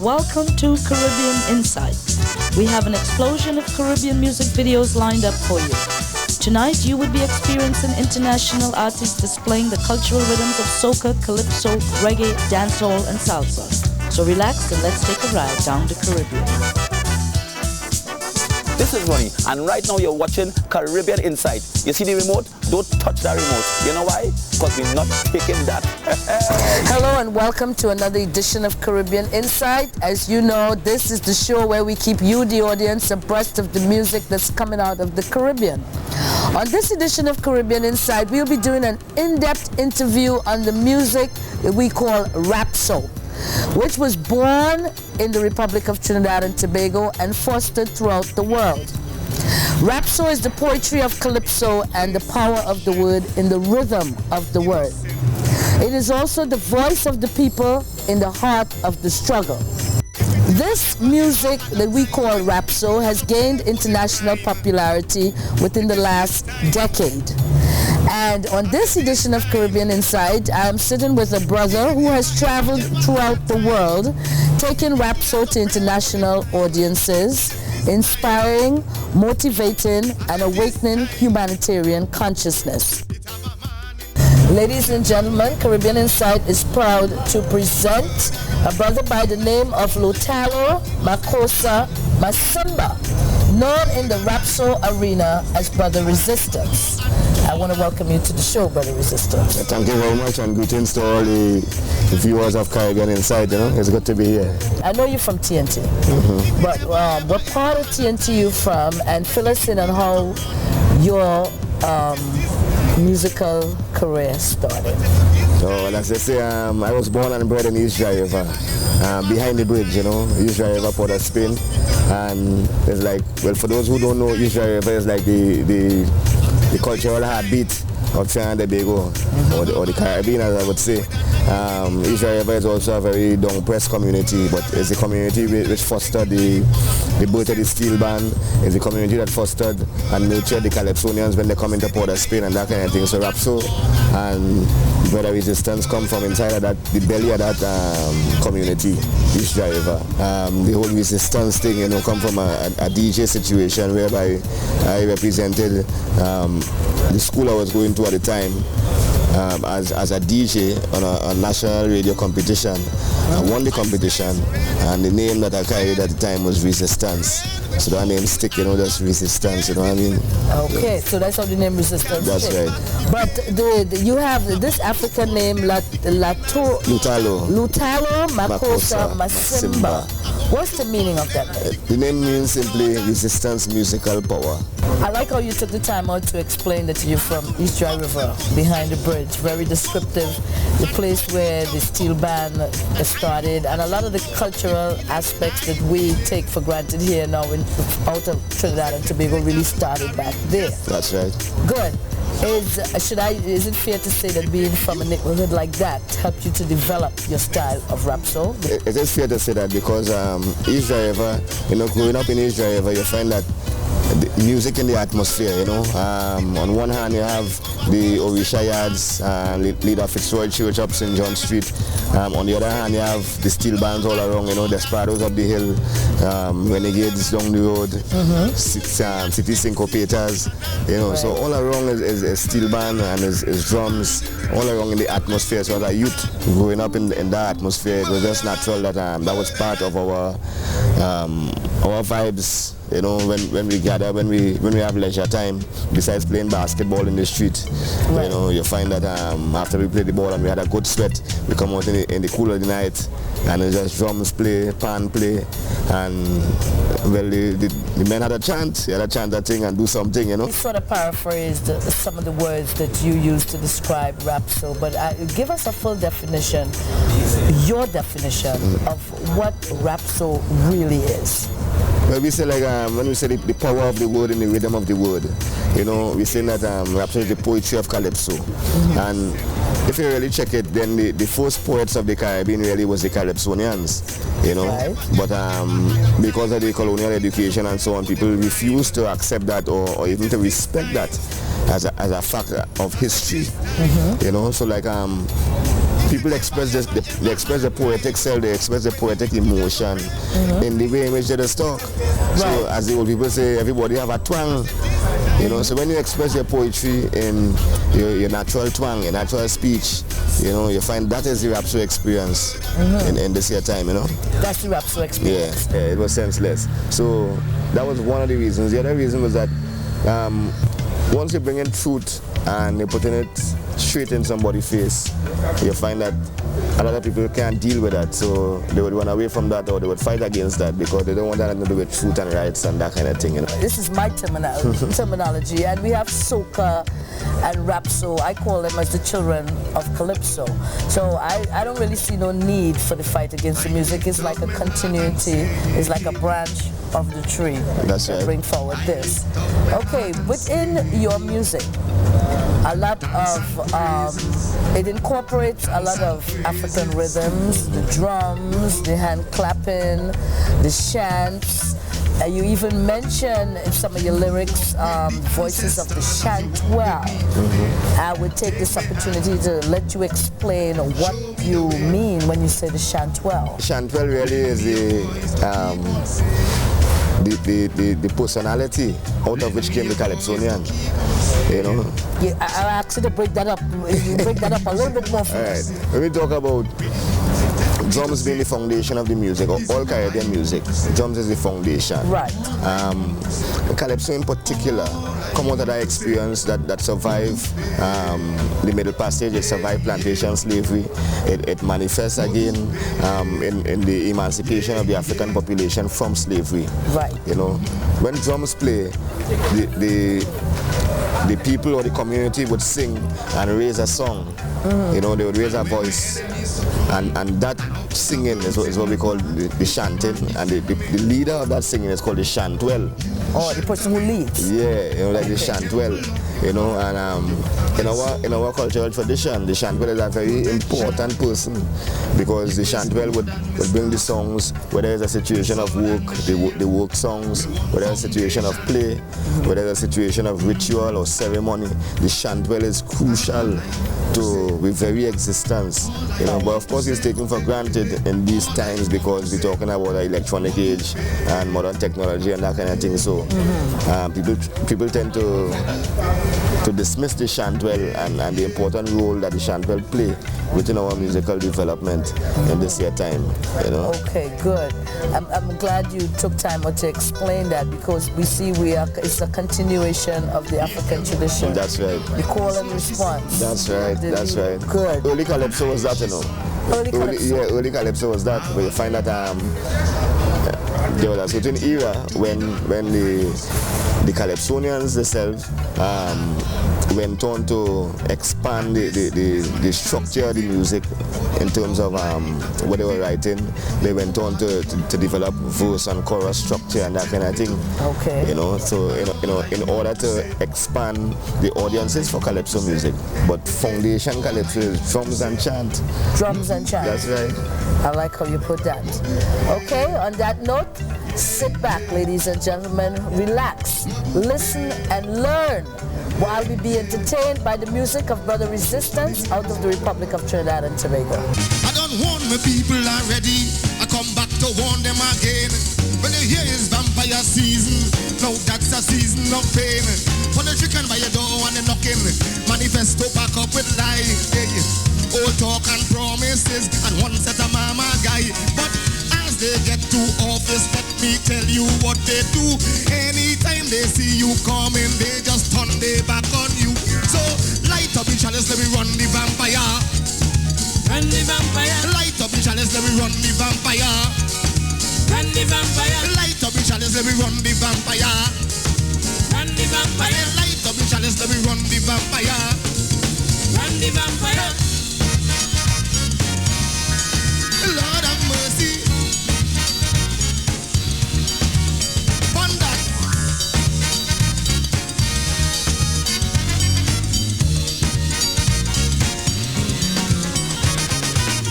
Welcome to Caribbean Insight. We have an explosion of Caribbean music videos lined up for you. Tonight you will be experiencing international artists displaying the cultural rhythms of soca, calypso, reggae, dancehall and salsa. So relax and let's take a ride down the Caribbean. This is Ronnie, and right now you're watching Caribbean Insight. You see the remote? Don't touch that remote. You know why? Because we're not taking that. Hello and welcome to another edition of Caribbean Insight. As you know, this is the show where we keep you, the audience, abreast of the music that's coming out of the Caribbean. On this edition of Caribbean Insight, we'll be doing an in-depth interview on the music that we call Rapso, which was born in the Republic of Trinidad and Tobago and fostered throughout the world. Rapso is the poetry of Calypso and the power of the word in the rhythm of the word. It is also the voice of the people in the heart of the struggle. This music that we call Rapso has gained international popularity within the last decade. And on this edition of Caribbean Insight, I'm sitting with a brother who has traveled throughout the world, taking Rapso to international audiences, inspiring, motivating, and awakening humanitarian consciousness. Ladies and gentlemen, Caribbean Insight is proud to present a brother by the name of Lutalo Masimba, known in the Rapso arena as Brother Resistance. I want to welcome you to the show, Brother Resistance. Thank you very much, and greetings to all the viewers of Caribbean Insight. You know, it's good to be here. I know you're from TNT, but what part of TNT you from? And fill us in on how your musical career started. So, as I say, I was born and bred in East River, behind the bridge, you know, East River, Port of Spain. And it's like, well, for those who don't know, East River is like the cultural heartbeat of Trinidad and Tobago, or the Caribbean, as I would say. East River is also a very down-pressed community, but it's a community which fostered the birth of the steel band. It's a community that fostered and nurtured the Calypsonians when they come into Port of Spain and that kind of thing. So Rapso and Brother Resistance come from inside of that, the belly of that community, East River. The whole resistance thing, you know, come from a DJ situation whereby I represented the school I was going to at the time as a DJ on a national radio competition. I won the competition, and the name that I carried at the time was Resistance. So that name stick, you know, just Resistance, you know what I mean? Okay, so that's how the name Resistance That's came. right. But you have this African name, Lutalo Masimba. What's the meaning of that name? The name means simply Resistance Musical Power. I like how you took the time out to explain that you're from East River, behind the bridge. Very descriptive, the place where the steel band started, and a lot of the cultural aspects that we take for granted here now out of Trinidad and Tobago really started back there. That's right. Good. Is it fair to say that being from a neighborhood like that helped you to develop your style of Rapso? It is fair to say that because East River, you know, growing up in East River, you find that the music in the atmosphere, you know. On one hand you have the Orisha Yards, leader Fitzroy Church up St. John Street. On the other hand you have the steel bands all around, you know, Desperados up the hill, Renegades down the road, City Syncopators, you know, right. So all around is steel band and is drums, all around in the atmosphere. So as a youth growing up in that atmosphere, it was just natural that that was part of our vibes. You know, when we gather, when we have leisure time, besides playing basketball in the street, right. You know, you find that after we play the ball and we had a good sweat, we come out in the cool of the night and it's just drums play, pan play, and well, the men had a chant, that thing and do something, you know. You sort of paraphrased some of the words that you used to describe Rapso, but give us a full definition, your definition of what Rapso really is. Well, we say like when we say the power of the word and the rhythm of the word, you know, we say that Rapso is the poetry of Calypso. And if you really check it, then the first poets of the Caribbean really was the Calypsonians, you know. Right. But because of the colonial education and so on, people refuse to accept that or even to respect that as a fact of history, you know. So like people express this, they express the poetic self, they express the poetic emotion in the way in which they just talk. So as the old people say, everybody have a twang. You know, so when you express your poetry in your natural twang, your natural speech, you know, you find that is the Rapso experience in this year time, you know. That's the Rapso experience. Yeah, it was senseless. So that was one of the reasons. The other reason was that once you bring in truth and you're putting it straight in somebody's face, you find that a lot of people can't deal with that, so they would run away from that or they would fight against that because they don't want that to do with truth and rights and that kind of thing. You know? This is my terminology, and we have Soca and Rapso. I call them as the children of Calypso. So I don't really see no need for the fight against the music. It's like a continuity, it's like a branch of the tree. That's right. Bring forward this. Okay, within your music, a lot of, it incorporates a lot of African rhythms, the drums, the hand clapping, the chants. You even mention in some of your lyrics voices of the shantwell. I would take this opportunity to let you explain what you mean when you say the shantwell. Shantwell really is the personality out of which came the Calypsonian, you know. Yeah, I'll ask you to break that up. Break that up a little bit more for us. Right. When we talk about drums being the foundation of the music, or all Caribbean music, drums is the foundation. Right. Calypso in particular come out of that experience that survived the Middle Passage, it survived plantation slavery, it manifests again in the emancipation of the African population from slavery. Right. You know, when drums play, the people or the community would sing and raise a song. You know, they would raise a voice, and that singing is what we call the chanting, and the leader of that singing is called the shantwell. Oh, the person who leads. Yeah, you know, like the shantwell, you know, and in our cultural tradition, the shantwell is a very important person because the shantwell would bring the songs, whether it's a situation of work, the work songs, whether it's a situation of play, whether it's a situation of ritual or ceremony, the shantwell is crucial to the very existence, you know. But of course it's taken for granted in these times because we're talking about the electronic age and modern technology and that kind of thing. So people tend to dismiss the shantwell and the important role that the shantwell play within our musical development in this year time, you know. Okay, good. I'm glad you took time out to explain that because we see it's a continuation of the African tradition. That's right. The call and response. That's right. That's right. Good. Early Calypso was that, you know. Early Calypso. Early Calypso was that. But you find that there was a certain era when the Calypsonians themselves went on to expand the structure of the music in terms of what they were writing. They went on to develop verse and chorus structure and that kind of thing. Okay. You know, so you know, in order to expand the audiences for Calypso music, but foundation Calypso is drums and chant. Drums and chant. That's right. I like how you put that. Okay, on that note, sit back, ladies and gentlemen, relax, listen and learn while we be entertained by the music of Brother Resistance out of the Republic of Trinidad and Tobago. I don't warn my people already. I come back to warn them again. When you hear it's vampire season, now that's a season of pain. For the chicken by your door and the knocking, manifesto pack up with lies. Old talk and promises and one set of mama guy. But as they get to office, let me tell you what they do. Anytime they see you coming, they just turn their back on you. So light up the chalice, let me run the vampire. Run the vampire. Light up the chalice, let me run the vampire. Run the vampire. Light up the chalice, let me run the vampire. Run the vampire. Light up the chalice, let me run the vampire. Run the vampire. Lord have mercy. On that.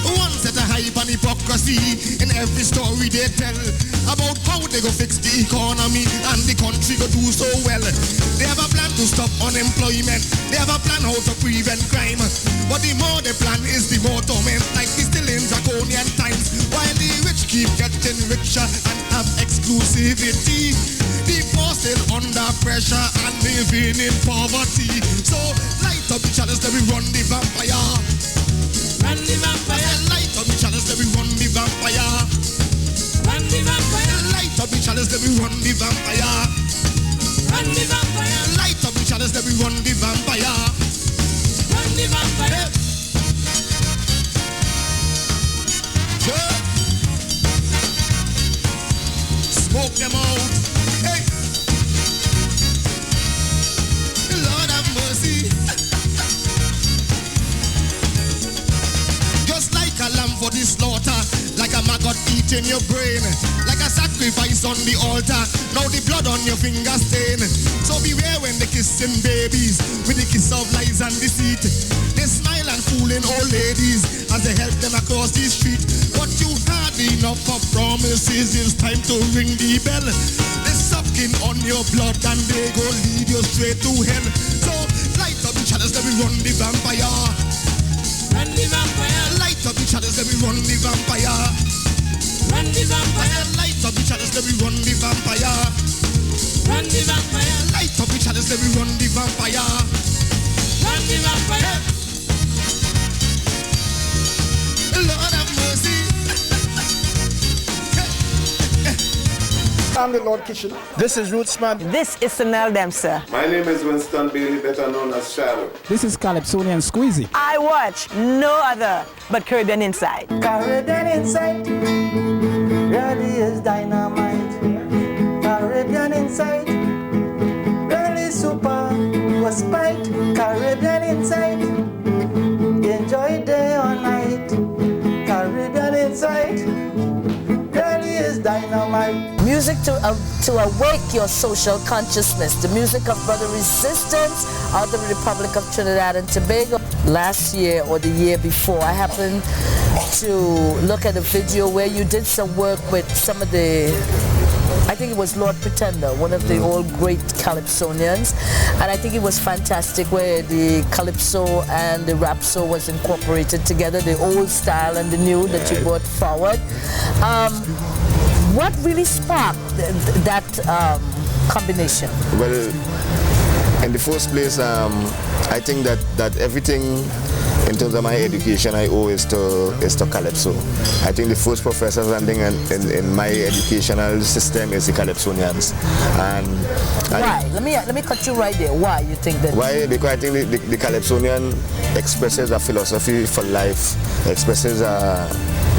One set of hype and hypocrisy. see in every story they tell about how they go fix the economy and the country go do so well. They have a plan to stop unemployment. They have a plan how to prevent crime. But the more they plan is the more torment, like it's still in draconian times. While the rich keep getting richer and have exclusivity, the poor still under pressure and living in poverty. So light up the chalice, let me run the vampire. Run the vampire. Light up the chalice, let me run the vampire. Run the vampire. Light up the chalice, let me run the vampire. Run the vampire. Light up the chalice, let me run the vampire. Run the vampire. Yeah. Smoke them out. Hey. Lord have mercy. Just like a lamb for the slaughter, like a maggot eating your brain, like a sacrifice on the altar. Now the blood on your finger stain. So beware when they kissing babies with the kiss of lies and deceit. They smile and fooling old ladies as they help them across the street. But you had enough of promises, it's time to ring the bell. They're sucking on your blood and they go lead you straight to hell. So light up the chalice, let me run the vampire. Run the vampire. Light up the chalice, let me run the vampire. Run the vampire. Light up the chalice, let me run the vampire. Run the vampire. Light up the chalice, let me run the vampire. Run the vampire. Lord have mercy. I'm the Lord Kitchen. This is Rootsman. This is Sunel Dempsey. My name is Winston Bailey, better known as Shadow. This is Calypso and Squeezy. I watch no other but Caribbean Inside. Caribbean Inside really is dynamite. Caribbean Inside really super was spite. Caribbean Inside enjoy day or night. Caribbean Inside really is dynamite. Music to awake your social consciousness. The music of brother resistance out of the Republic of Trinidad and Tobago. Last year or the year before, I happened to look at a video where you did some work with some of the, I think it was Lord Pretender, one of the old great Calypsonians, and I think it was fantastic where the Calypso and the Rapso was incorporated together, the old style and the new that you brought forward. What really sparked that combination? Well, in the first place, I think that everything in terms of my education I owe is to Calypso. I think the first professors and thing in my educational system is the Calypsonians. And why? Let me cut you right there. Why you think that? Why? Because I think the Calypsonian expresses a philosophy for life, expresses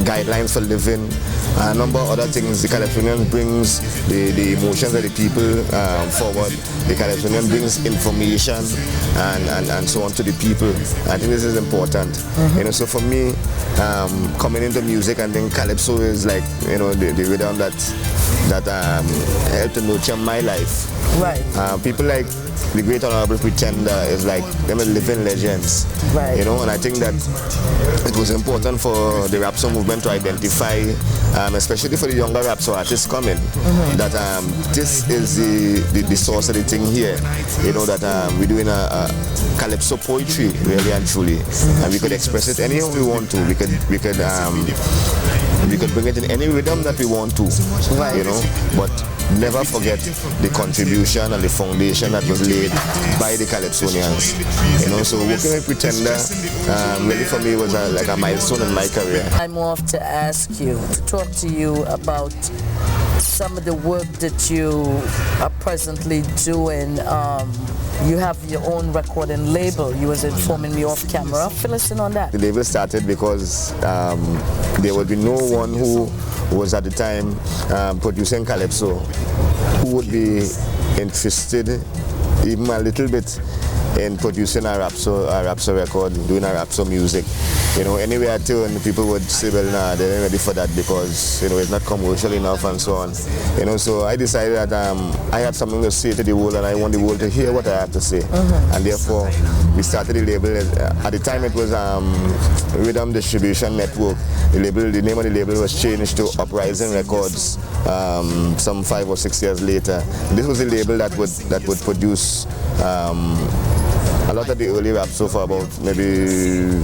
guidelines for living, a number of other things. The Calypsonian brings the emotions of the people forward. The Calypsonian brings information and so on to the people. I think this is important. You know, so for me, coming into music, I think Calypso is like, you know, the rhythm that helped to nurture my life. Right. People like the great Honorable Pretender is like them are living legends. Right. You know, and I think that it was important for the Rapso movement to identify, especially for the younger Rapso artists coming, that this is the source of the thing here. You know, that we're doing a Calypso poetry, really and truly, and we could express it any way we want to. We could bring it in any rhythm that we want to, you know, but never forget the contribution and the foundation that was laid by the Calypsonians. You know, so working with Pretender really for me was like a milestone in my career. I'm off to ask you, to talk to you about some of the work that you are presently doing. You have your own recording label. You was informing me off camera. Fill us in on that. The label started because there would be no one who was at the time producing Calypso who would be interested even a little bit in producing a Rapso record, doing a Rapso music. You know, anywhere I turn, people would say, well, nah, they ain't ready for that because, you know, it's not commercial enough and so on. You know, so I decided that I had something to say to the world and I want the world to hear what I have to say. And therefore, we started the label. At the time, it was Riddim Distribution Network. The name of the label was changed to Uprising Records some 5 or 6 years later. This was a label that would produce a lot of the early Rapso for about maybe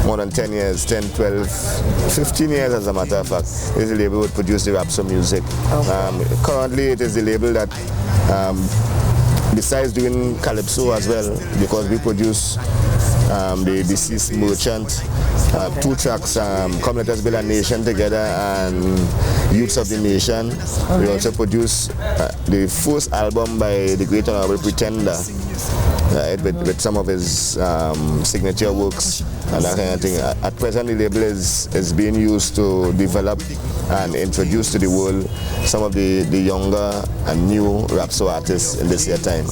more than 10 years, 10, 12, 15 years as a matter of fact. This label would produce the Rapso music. Currently it is the label that, besides doing Calypso as well, because we produce the Deceased Merchant, 2 tracks, Come Let Us Build a Nation Together and Youths of the Nation. We also produce the first album by the great Honorable Pretender, with some of his signature works and that kind of thing. At present, the label is being used to develop and introduce to the world some of the younger and new Rapso artists in this year time.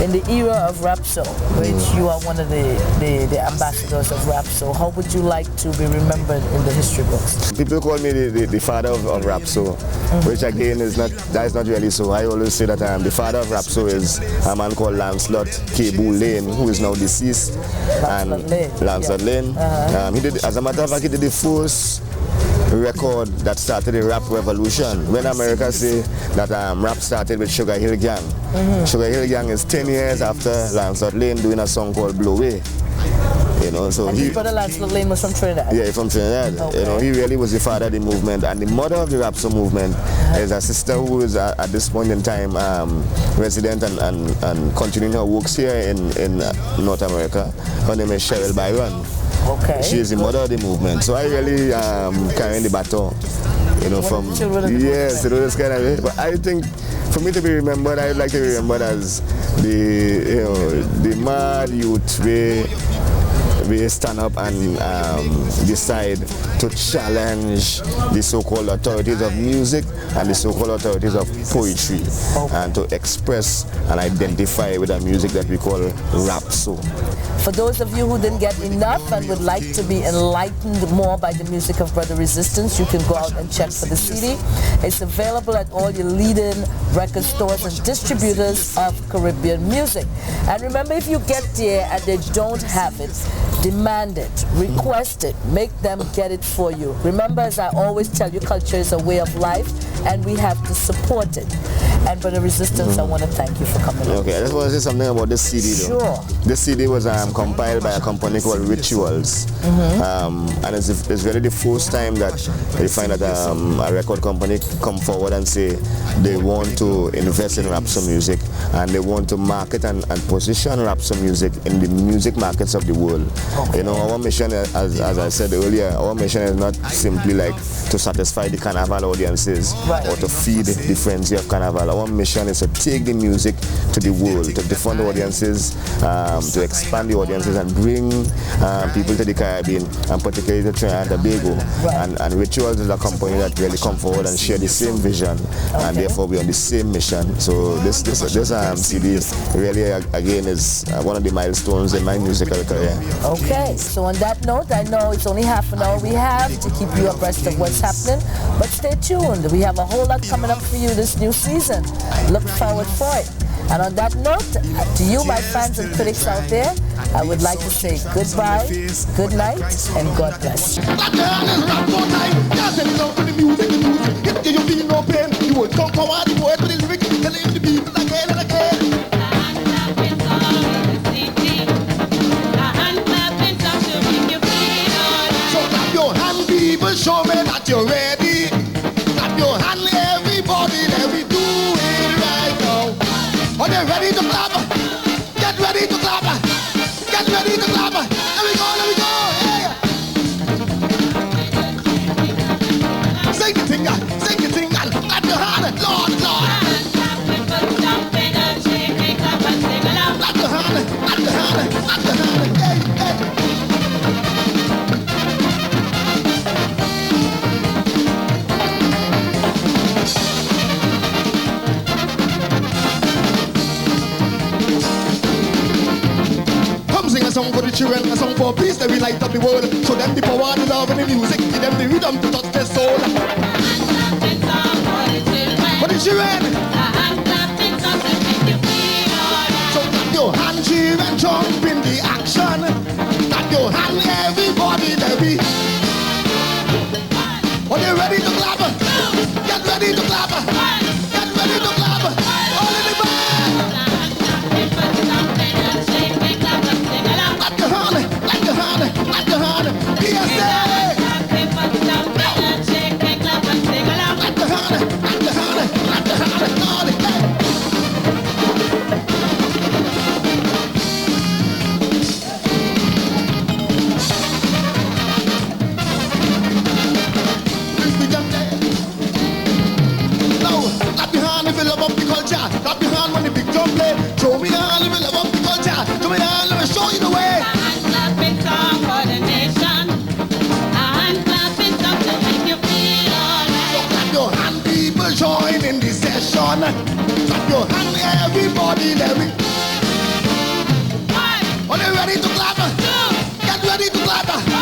In the era of Rapso, which you are one of the ambassadors of Rapso, how would you like to be remembered in the history books? People call me the father of Rapso, which again is not really so. I always say that the father of Rapso is a man called Lancelot Layne, who is now deceased. Lancelot Layne. He did, as a matter of fact, he did the first record that started the rap revolution. When America say that rap started with Sugar Hill Gang. Sugar Hill Gang is 10 years after Lancelot Layne doing a song called Blow Away. You know, so and his brother Lancelot Layne was from Trinidad? Yeah, from Trinidad. Okay. You know, he really was the father of the movement, and the mother of the Rapso movement is a sister who is at this point in time resident and continuing her works here in North America. Her name is Cheryl Byron. Okay. She is the mother of the movement. So I really carrying the baton, you know, from yes, you know, this kind of way. But I think for me to be remembered, I'd like to be remembered as the mad youth we stand up and decide to challenge the so-called authorities of music and the so-called authorities of poetry, and to express and identify with a music that we call Rapso. For those of you who didn't get enough and would like to be enlightened more by the music of Brother Resistance, you can go out and check for the CD. It's available at all your leading record stores and distributors of Caribbean music. And remember, if you get there and they don't have it, demand it, request it, make them get it for you. Remember, as I always tell you, culture is a way of life and we have to support it. And Brother Resistance, I want to thank you for coming. Okay, I just want to say something about this CD though. Sure. This CD was compiled by a company called Rituals. And it's really the first time that you find that a record company come forward and say they want to invest in Rapso music and they want to market and position Rapso music in the music markets of the world. Okay. You know, our mission, as I said earlier, our mission is not simply like to satisfy the Carnival audiences or to feed the frenzy of Carnival. Our mission is to take the music to the world, to different audiences, to expand the audiences and bring people to the Caribbean and particularly to Trinidad and Tobago. And Rituals is a company that really come forward and share the same vision, and therefore we're on the same mission. So this CD really again is one of the milestones in my musical career. Okay, so on that note, I know it's only half an hour we have to keep you abreast of what's happening, but stay tuned. We have a whole lot coming up for you this new season. Look forward for it. And on that note, to you, my fans and critics out there, I would like to say goodbye, good night, and God bless. People, show me that you're ready. Clap your hand, everybody, let me do it right now. Are they ready to clap? Get ready to clap. Get ready to clap. Let me go, let me go. Hey. Sing the thing, and clap your hand, Lord, Lord. song for the children, a song for peace that we light up the world. Show them the power, the love and the music, give them the rhythm to touch their soul. For the children. So clap your hand, children, jump in the action. Clap your hand, everybody, there be. Are you ready to clap? Get ready to clap. Get ready to clap. All in the band. Clap your hand, clap your hand, clap your hand. PSA. Clap your hand, clap your hand, clap your hand. All in. If you love up the culture, clap your hand when the big drum play. Show me your hand if you love up the culture. Show me your hand, let me show you the way. A hand clapping song for the nation. A hand clapping song to make you feel alright. So clap your hand, people, join in the session. Clap your hand, everybody, let me. Are you ready to clap? Get ready to clap.